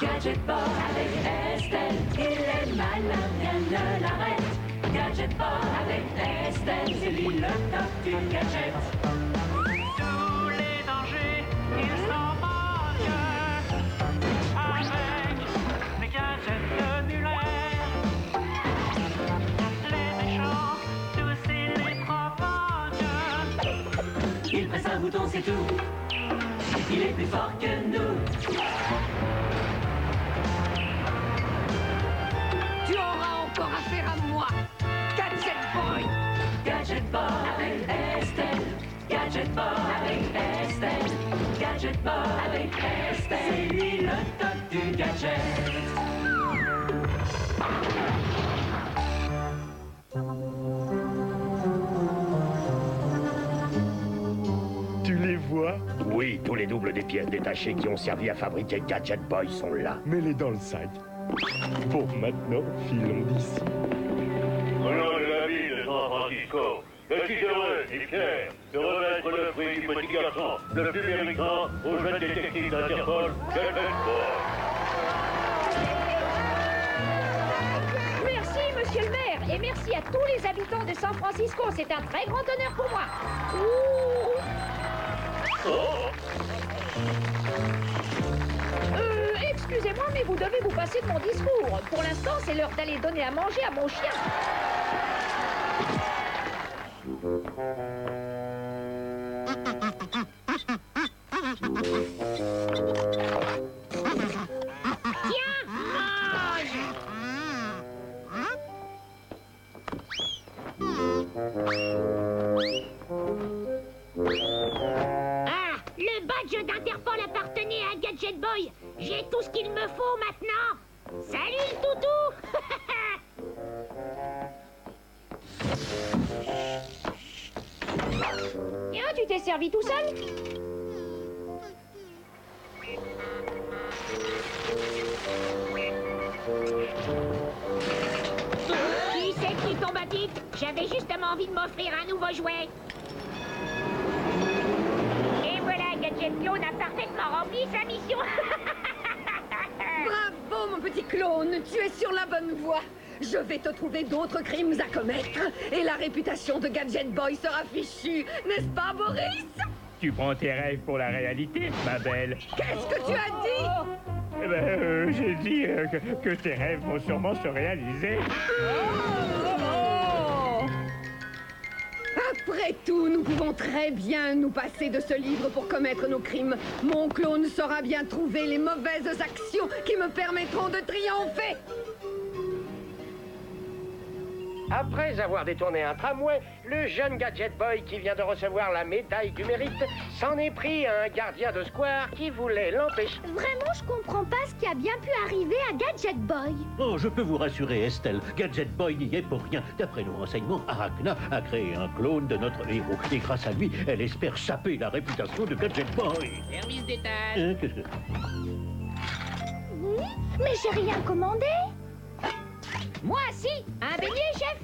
Gadget Boy avec Estelle, il est malin, rien ne l'arrête. Gadget Boy avec Estelle, c'est lui le top du gadget. Tous les dangers, ils s'en moquent avec les gadgets de Muller. Les méchants, tous ils les provoquent. Il presse un bouton, c'est tout. Il est plus fort que nous. Tu auras encore affaire à moi, Gadget Boy. Gadget Boy avec Estelle. Gadget Boy avec Estelle. Gadget Boy avec Estelle. C'est lui le top du gadget. Tu les vois? Oui, tous les doubles des pièces détachées qui ont servi à fabriquer Gadget Boy sont là. Mets-les dans le sac. Pour maintenant, filons d'ici. Au nom de la ville de San Francisco, je suis heureux et fier de remettre le fruit du petit garçon le plus méritant au jeune détective d'Interpol, Gadget Boy. Merci, monsieur le maire, et merci à tous les habitants de San Francisco. C'est un très grand honneur pour moi. Ouh. Excusez-moi, mais vous devez vous passer de mon discours. Pour l'instant, c'est l'heure d'aller donner à manger à mon chien. Tiens, mange! Ah, le badge d'Interpol appartenait à Gadget Boy. J'ai tout ce qu'il me faut maintenant. Salut le toutou. Tiens, tu t'es servi tout seul? Qui c'est qui tombe à pic? J'avais justement envie de m'offrir un nouveau jouet. Et voilà, Gadget Clone a parfaitement rempli sa mission. Bravo, mon petit clone, tu es sur la bonne voie. Je vais te trouver d'autres crimes à commettre. Et la réputation de Gadget Boy sera fichue, n'est-ce pas, Boris? Tu prends tes rêves pour la réalité, ma belle. Qu'est-ce que tu as dit? Eh ben, j'ai dit que tes rêves vont sûrement se réaliser. Après tout, nous pouvons très bien nous passer de ce livre pour commettre nos crimes. Mon clone saura bien trouver les mauvaises actions qui me permettront de triompher. Après avoir détourné un tramway, le jeune Gadget Boy qui vient de recevoir la médaille du mérite s'en est pris à un gardien de square qui voulait l'empêcher. Vraiment, je comprends pas ce qui a bien pu arriver à Gadget Boy. Oh, je peux vous rassurer, Estelle, Gadget Boy n'y est pour rien. D'après nos renseignements, Arachna a créé un clone de notre héros. Et grâce à lui, elle espère saper la réputation de Gadget Boy. Service d'étage. Qu'est-ce que... Mais j'ai rien commandé. Moi, si. Un beignet, chef?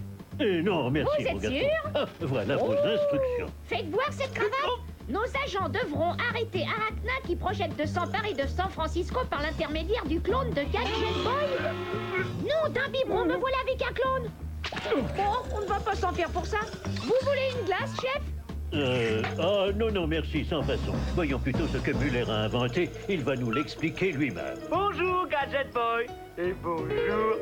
Non, merci, Vous êtes mon garçon. sûr? Ah, voilà vos instructions. Faites voir cette cravate. Nos agents devront arrêter Arachna qui projette de s'emparer de San Francisco par l'intermédiaire du clone de Gadget Boy. Non, d'un biberon, me voilà avec un clone. Bon, on ne va pas s'en faire pour ça. Vous voulez une glace, chef? Non, merci, sans façon. Voyons plutôt ce que Muller a inventé. Il va nous l'expliquer lui-même. Bonjour, Gadget Boy. Et bonjour,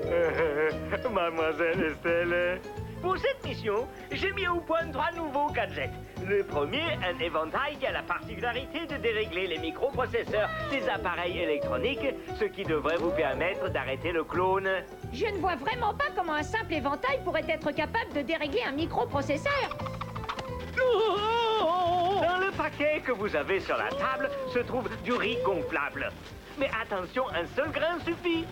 mademoiselle Estelle. Pour cette mission, j'ai mis au point 3 nouveaux gadgets. Le premier, un éventail qui a la particularité de dérégler les microprocesseurs des appareils électroniques, ce qui devrait vous permettre d'arrêter le clone. Je ne vois vraiment pas comment un simple éventail pourrait être capable de dérégler un microprocesseur. Dans le paquet que vous avez sur la table se trouve du riz gonflable. Mais attention, un seul grain suffit.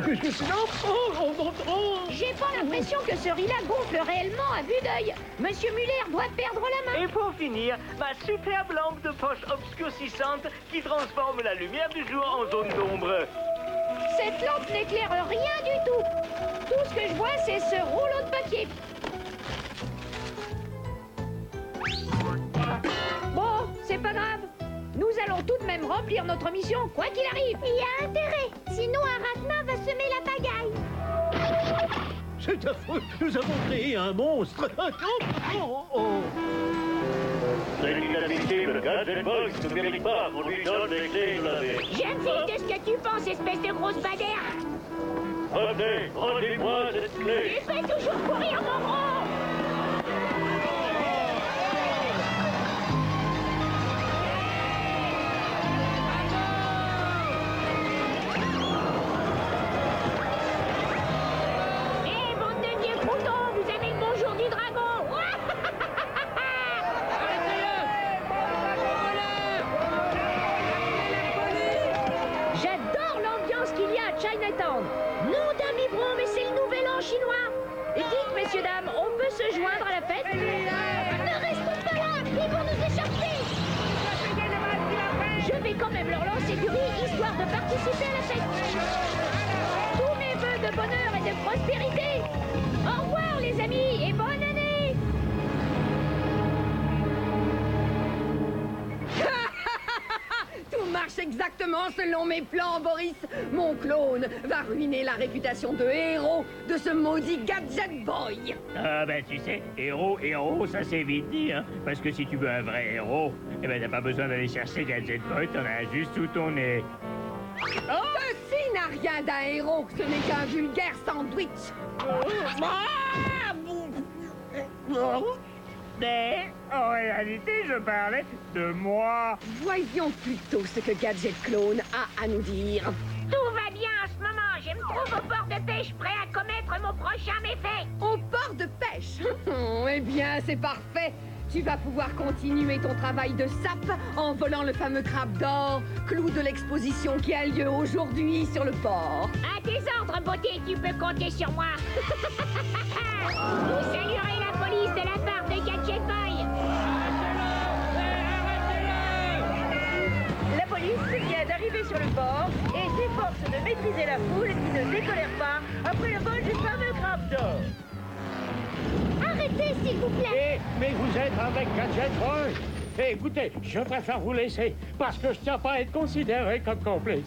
Qu'est-ce que c'est? J'ai pas l'impression que ce riz-là gonfle réellement à vue d'œil. Monsieur Muller doit perdre la main. Et pour finir, ma superbe lampe de poche obscurcissante qui transforme la lumière du jour en zone d'ombre. Cette lampe n'éclaire rien du tout. Tout ce que je vois, c'est ce rouleau de papier. Bon, c'est pas grave. Nous allons allons tout de même remplir notre mission, quoi qu'il arrive. Il y a intérêt, sinon Arachna va semer la pagaille. C'est affreux, nous avons créé un monstre. C'est inadmissible. Gadget Boy ne mérite pas qu'on lui donne les clés de la baie. Jeune fille, qu'est-ce que tu penses, espèce de grosse badère? Revenez, rendez-moi cette clé. Tu fais toujours courir, mon gros. Eh, bande de vieux croutons, vous avez le bonjour du dragon. J'adore l'ambiance qu'il y a à Chinatown. Nom d'un biberon, mais c'est le nouvel an chinois. Et dites, messieurs, dames, on peut se joindre à la fête? Ne restons pas là, ils vont nous échapper. Je vais quand même leur lancer du riz, histoire de participer à la fête. Tous mes vœux de bonheur et de prospérité. Au revoir, les amis, et bonne année. Tout marche exactement selon mes plans, Boris. Mon clone va ruiner la réputation de héros de ce maudit Gadget Boy. Ah ben tu sais, héros, ça c'est vite dit, hein. Parce que si tu veux un vrai héros, eh ben t'as pas besoin d'aller chercher Gadget Boy, t'en as juste sous ton nez. Ceci n'a rien d'un héros, ce n'est qu'un vulgaire sandwich. Mais en réalité, je parlais de moi. Voyons plutôt ce que Gadget Clone a à nous dire. Tout va bien en ce moment. Je me trouve au port de pêche, prêt à commettre mon prochain méfait. Au port de pêche. Eh bien, c'est parfait. Tu vas pouvoir continuer ton travail de sape en volant le fameux crabe d'or, clou de l'exposition qui a lieu aujourd'hui sur le port. À tes ordres, beauté, tu peux compter sur moi. Vous saluerez la police de la part de Gadget Boy. La police vient d'arriver sur le port et s'efforce de maîtriser la foule qui ne décolère pas après le vol du fameux crabe d'or. Arrêtez, s'il vous plaît. Mais vous êtes avec Gadget Boy. Écoutez, je préfère vous laisser parce que je tiens pas à être considéré comme complice.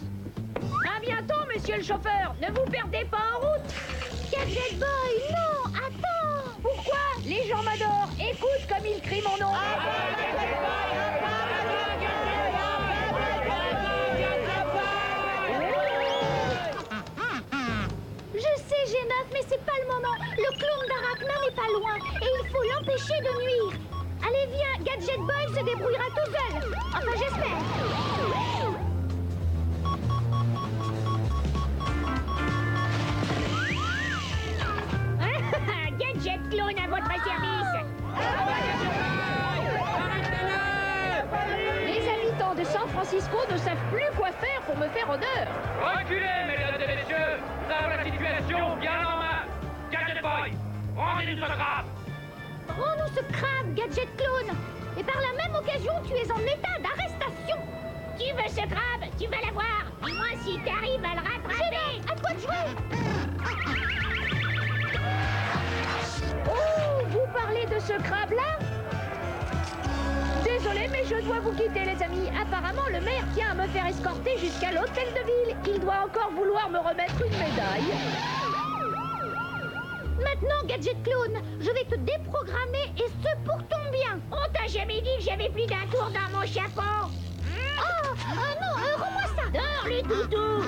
À bientôt, monsieur le chauffeur. Ne vous perdez pas en route. Gadget Boy, non, attends. Pourquoi? Les gens m'adorent. Écoute comme ils crient mon nom. Je sais, G9, mais c'est pas le moment. Le clone d'Arachna n'est pas loin et il faut l'empêcher de nuire. Allez, viens, Gadget Boy se débrouillera tout seul. Enfin, j'espère. Gadget Clone à votre service. Les habitants de San Francisco ne savent plus quoi faire pour me faire honneur. Reculez, mesdames et messieurs. Nous avons la situation bien en main. Gadget Boy, rendez-nous ce crabe. Rends-nous ce crabe, Gadget Clone. Et par la même occasion, tu es en état d'arrestation. Tu veux ce crabe? Tu vas l'avoir. Dis-moi si t'arrives à le rattraper. À toi de jouer. Oh, vous parlez de ce crabe-là? Désolé, mais je dois vous quitter, les amis. Apparemment, le maire tient à me faire escorter jusqu'à l'hôtel de ville. Il doit encore vouloir me remettre une médaille. Maintenant, Gadget Clone, je vais te déprogrammer et ce pour ton bien. On t'a jamais dit que j'avais plus d'un tour dans mon chapeau. Oh, non, rends-moi ça. Dors le toutou.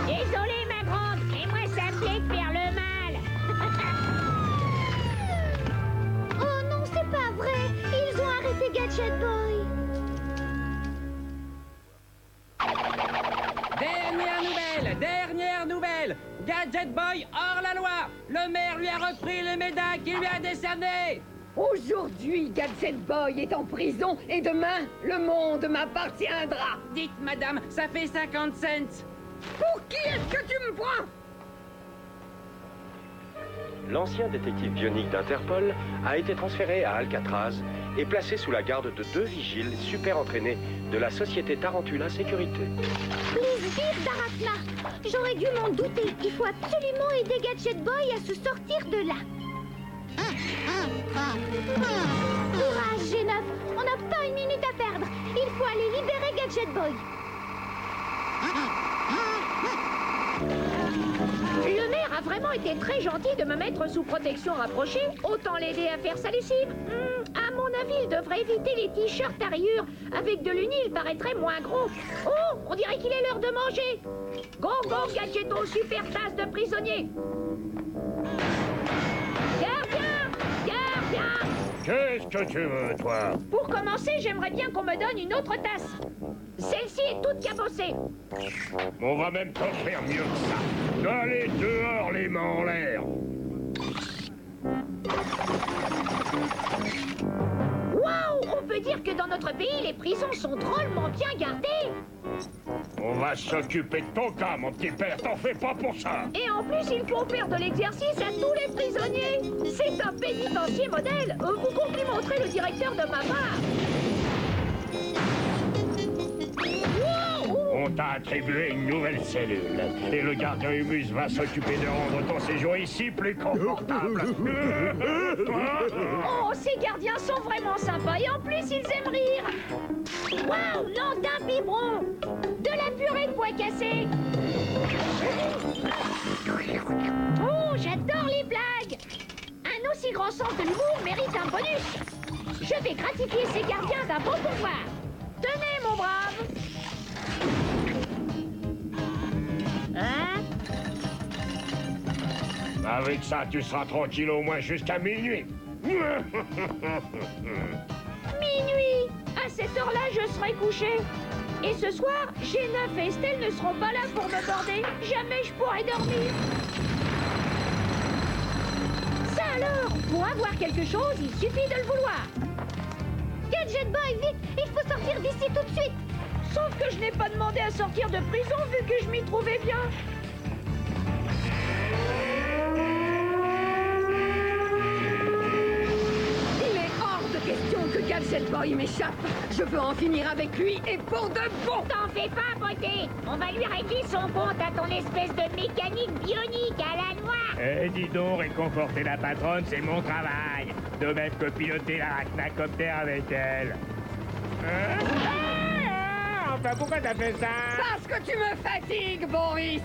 Désolé, ma grande, mais moi, ça me plaît de faire le mal. Oh non, c'est pas vrai. Ils ont arrêté Gadget Boy. Dernière nouvelle. Gadget Boy hors la loi. Le maire lui a repris les médailles qu'il lui a décernées. Aujourd'hui, Gadget Boy est en prison et demain, le monde m'appartiendra. Dites, madame, ça fait 50 cents. Pour qui est-ce que tu me prends? L'ancien détective bionique d'Interpol a été transféré à Alcatraz et placé sous la garde de 2 vigiles super entraînés de la société Tarantula Sécurité. Les sbires d'Arachna. J'aurais dû m'en douter. Il faut absolument aider Gadget Boy à se sortir de là. Courage, G9. On n'a pas une minute à perdre. Il faut aller libérer Gadget Boy. Le maire a vraiment été très gentil de me mettre sous protection rapprochée. Autant l'aider à faire sa lessive. À mon avis, il devrait éviter les t-shirts à rayures. Avec de l'uni, il paraîtrait moins gros. Oh, on dirait qu'il est l'heure de manger. Go, go, Gadgetto, super tasse de prisonnier. Gardien! Gardien! Qu'est-ce que tu veux, toi? Pour commencer, j'aimerais bien qu'on me donne une autre tasse. Celle-ci est toute cabossée. On va même t'offrir mieux que ça. Allez dehors, les mains en l'air. Waouh! On peut dire que dans notre pays, les prisons sont drôlement bien gardées. On va s'occuper de ton cas, mon petit père. T'en fais pas pour ça. Et en plus, il faut faire de l'exercice à tous les prisonniers. C'est un pénitencier modèle. Vous complimenterez le directeur de ma part. On t'a attribué une nouvelle cellule. Et le gardien Humus va s'occuper de rendre ton séjour ici plus confortable. Oh, ces gardiens sont vraiment sympas. Et en plus, ils aiment rire. Waouh, nom d'un biberon. De la purée de bois cassé. Oh, j'adore les blagues. Un aussi grand sens de l'humour mérite un bonus. Je vais gratifier ces gardiens d'un beau pouvoir. Tenez, mon brave. Hein? Avec ça, tu seras tranquille au moins jusqu'à minuit. Minuit. À cette heure-là, je serai couché. Et ce soir, G9 et Estelle ne seront pas là pour me border. Jamais je pourrai dormir. Ça alors, pour avoir quelque chose, il suffit de le vouloir. Gadget Boy, vite! Il faut sortir d'ici tout de suite! Sauf que je n'ai pas demandé à sortir de prison vu que je m'y trouvais bien. Il est hors de question que Gadget Boy m'échappe. Je veux en finir avec lui et pour de bon. T'en fais pas, beauté. On va lui régler son compte à ton espèce de mécanique bionique à la noix. Eh, dis donc, réconforter la patronne, c'est mon travail. De même que piloter l'arachnacoptère avec elle. Enfin, pourquoi t'as fait ça? Parce que tu me fatigues, Boris.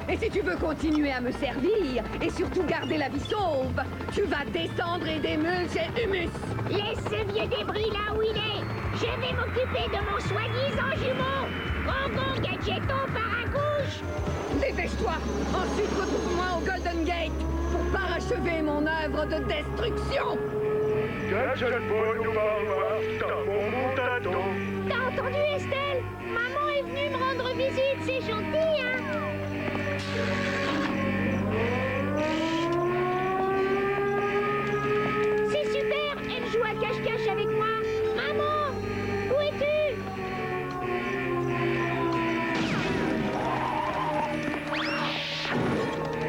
Et si tu veux continuer à me servir, et surtout garder la vie sauve, tu vas descendre et démule chez Humus. Laisse ce vieux débris là où il est. Je vais m'occuper de mon soi-disant jumeau. Gongon Gadgetto paracouche. Dépêche-toi. Ensuite, retrouve-moi au Golden Gate pour parachever mon œuvre de destruction. Gadget Boy nous parle dans mon tâton. T'as entendu, Estelle? Maman est venue me rendre visite. C'est gentil, hein? C'est super. Elle joue à cache-cache avec moi. Maman, où es-tu?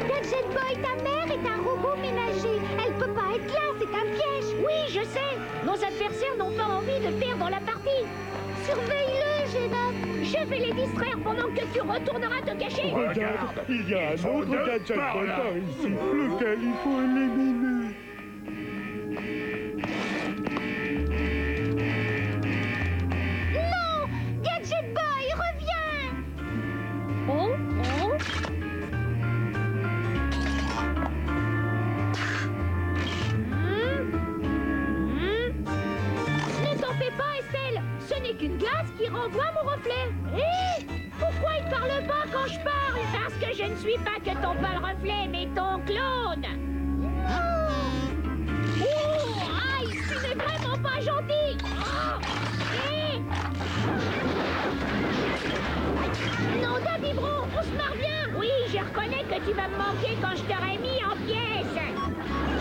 Gadget Boy, ta mère est un robot ménager. Elle peut pas être là, c'est un piège. Oui, je sais. Nos adversaires n'ont pas envie de perdre la partie. Surveille-le, G9. Je vais les distraire pendant que tu retourneras te cacher. Regarde, Il y a un autre Gadget par Boy là. par ici, lequel il faut éliminer. Non! Gadget Boy, reviens! Oh, oh. Ne t'en fais pas, Estelle. Ce n'est qu'une glace qui renvoie mon reflet. Hé! Pourquoi il parle pas quand je parle? Parce que je ne suis pas que ton pâle reflet, mais ton clone. Oh! Aïe! Tu n'es vraiment pas gentil! Oh! Hé! Non, d'un biberon, on se marre bien! Oui, je reconnais que tu vas me manquer quand je t'aurai mis en pièces!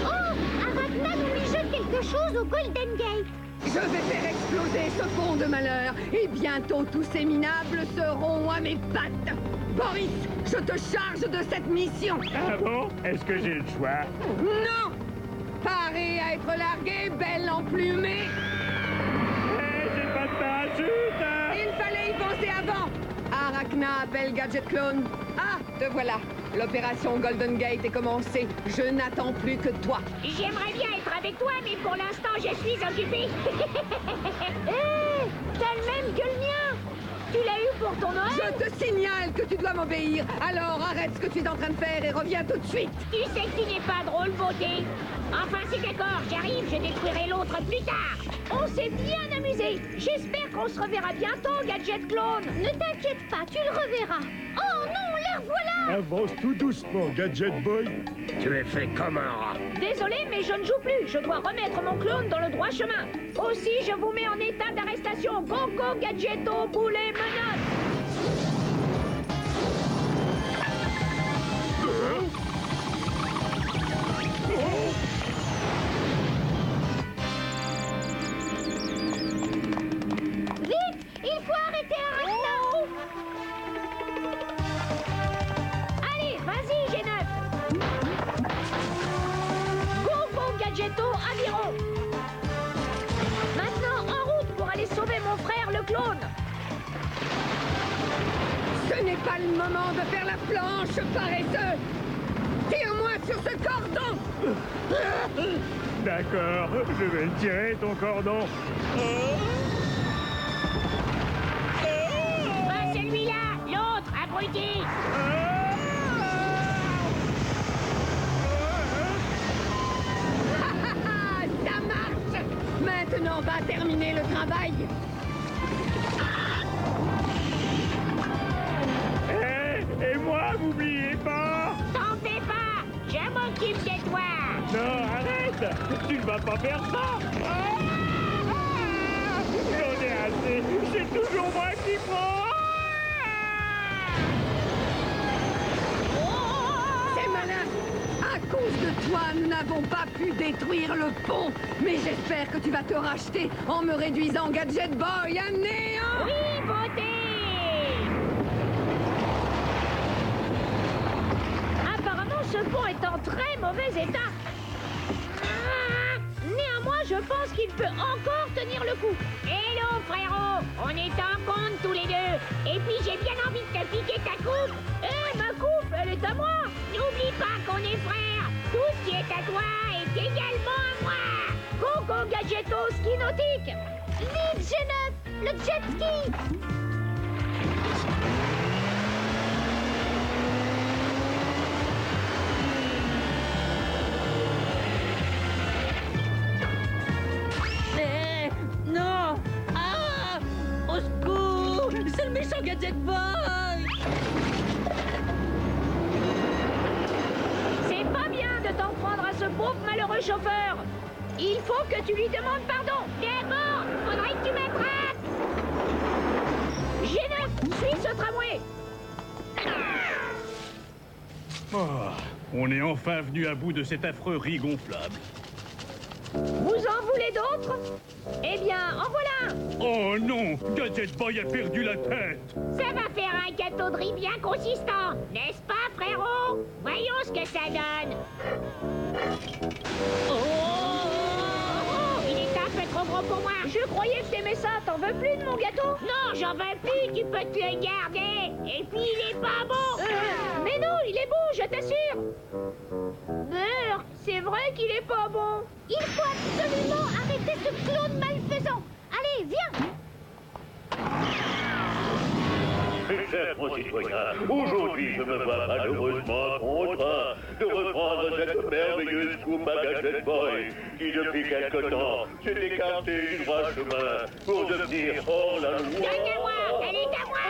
Oh! Arachna nous mijote quelque chose au Golden Gate. Je vais faire exploser ce pont de malheur et bientôt tous ces minables seront à mes pattes. Boris, je te charge de cette mission. Ah bon? Est-ce que j'ai le choix? Non! Paré à être largué, belle emplumée. Eh, j'ai pas de parachute! Il fallait y penser avant. Arachna appelle Gadget Clone. Ah, te voilà. L'opération Golden Gate est commencée. Je n'attends plus que toi. J'aimerais bien être avec toi, mais pour l'instant, je suis occupé. Hé, t'as le même que le mien. Tu l'as eu pour ton Noël? Je te signale que tu dois m'obéir. Alors arrête ce que tu es en train de faire et reviens tout de suite. Tu sais que tu n'es pas drôle, beauté. Enfin, c'est d'accord, j'arrive, je détruirai l'autre plus tard. On s'est bien amusé. J'espère qu'on se reverra bientôt, Gadget Clone. Ne t'inquiète pas, tu le reverras. Oh non, les revoilà! Avance tout doucement, Gadget Boy. Tu es fait comme un rat. Désolé, mais je ne joue plus. Je dois remettre mon clone dans le droit chemin. Aussi, je vous mets en état d'arrestation. Go, go, Gadgeto, poulet, menottes. Vite, il faut arrêter Arachna. Allez, vas-y, G9. Go, go, Gadgeto, aviron. Maintenant, en route pour aller sauver mon frère, le clone. Ce n'est pas le moment de faire la planche, paresseux. Tire-moi sur ce cordon. D'accord, je vais le tirer, ton cordon. Pas celui-là, l'autre, abruti. Ça marche. Maintenant, on va terminer le travail. Et moi, m'oubliez pas. T'en fais pas, je m'occupe de toi. Non, arrête. Tu ne vas pas faire ça. J'en ai assez. C'est toujours moi qui prends. C'est malin. À cause de toi, nous n'avons pas pu détruire le pont. Mais j'espère que tu vas te racheter en me réduisant Gadget Boy à néant. Oui, beauté. Apparemment, ce pont est en très mauvais état. Néanmoins, je pense qu'il peut encore tenir le coup. Hello, frérot. On est en compte tous les deux. Et puis, j'ai bien envie de te piquer ta coupe. Ma coupe, elle est à moi. N'oublie pas qu'on est frères. Tout ce qui est à toi est également à moi. Go, go, Gadgeto, ski nautique. Vite, G9, le jet ski. Non! Ah! Au secours! C'est le méchant Gadget Boy! C'est pas bien de t'en prendre à ce pauvre malheureux chauffeur. Il faut que tu lui demandes pardon. D'abord, faudrait que tu m'attrapes. G9, suis ce tramway. On est enfin venu à bout de cet affreux riz gonflable. Vous en voulez d'autres? Eh bien, en voilà un. Oh non! Gadget Boy a perdu la tête! Ça va faire un gâteau de riz bien consistant, n'est-ce pas, frérot? Voyons ce que ça donne. Il est un peu trop gros pour moi. Je croyais que t'aimais ça. T'en veux plus de mon gâteau? Non, j'en veux plus. Tu peux te le garder. Et puis, il est pas bon. Mais non, il est bon, je t'assure. Merde, c'est vrai qu'il est pas bon. Il faut absolument arrêter ce clone malfaisant. Allez, viens. Mes chers concitoyens, aujourd'hui je me vois malheureusement contraint de reprendre cette merveilleuse coupe à Gadget Boy qui depuis quelque temps s'est écartée du droit chemin pour devenir hors la loi. Donne-la-moi, elle est à moi.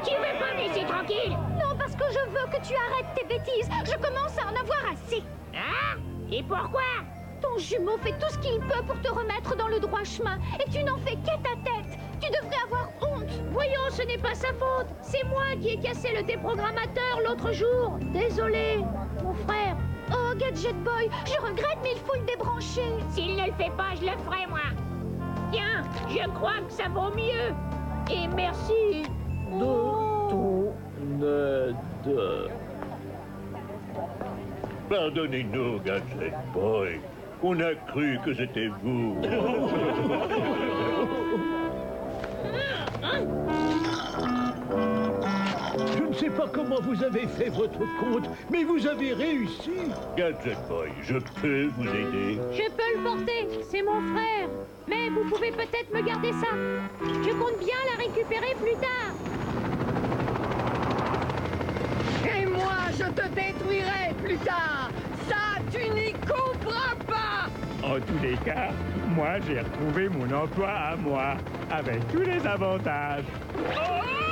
Tu veux pas me laisser tranquille? Non, parce que je veux que tu arrêtes tes bêtises. Je commence à en avoir assez. Hein? Et pourquoi? Ton jumeau fait tout ce qu'il peut pour te remettre dans le droit chemin. Et tu n'en fais qu'à ta tête. Tu devrais avoir honte. Voyons, ce n'est pas sa faute. C'est moi qui ai cassé le déprogrammateur l'autre jour. Désolé, mon frère. Oh, Gadget Boy, je regrette, mais il faut le débrancher. S'il ne le fait pas, je le ferai, moi. Tiens, je crois que ça vaut mieux. Et merci de ton aide. Pardonnez-nous, Gadget Boy. On a cru que c'était vous. Je ne sais pas comment vous avez fait votre compte, mais vous avez réussi. Gadget Boy, je peux vous aider. Je peux le porter, c'est mon frère. Mais vous pouvez peut-être me garder ça. Je compte bien la récupérer plus tard. Et moi, je te détruirai plus tard. Ça, tu n'y comprends pas. En tous les cas, moi, j'ai retrouvé mon emploi à moi, avec tous les avantages. Oh!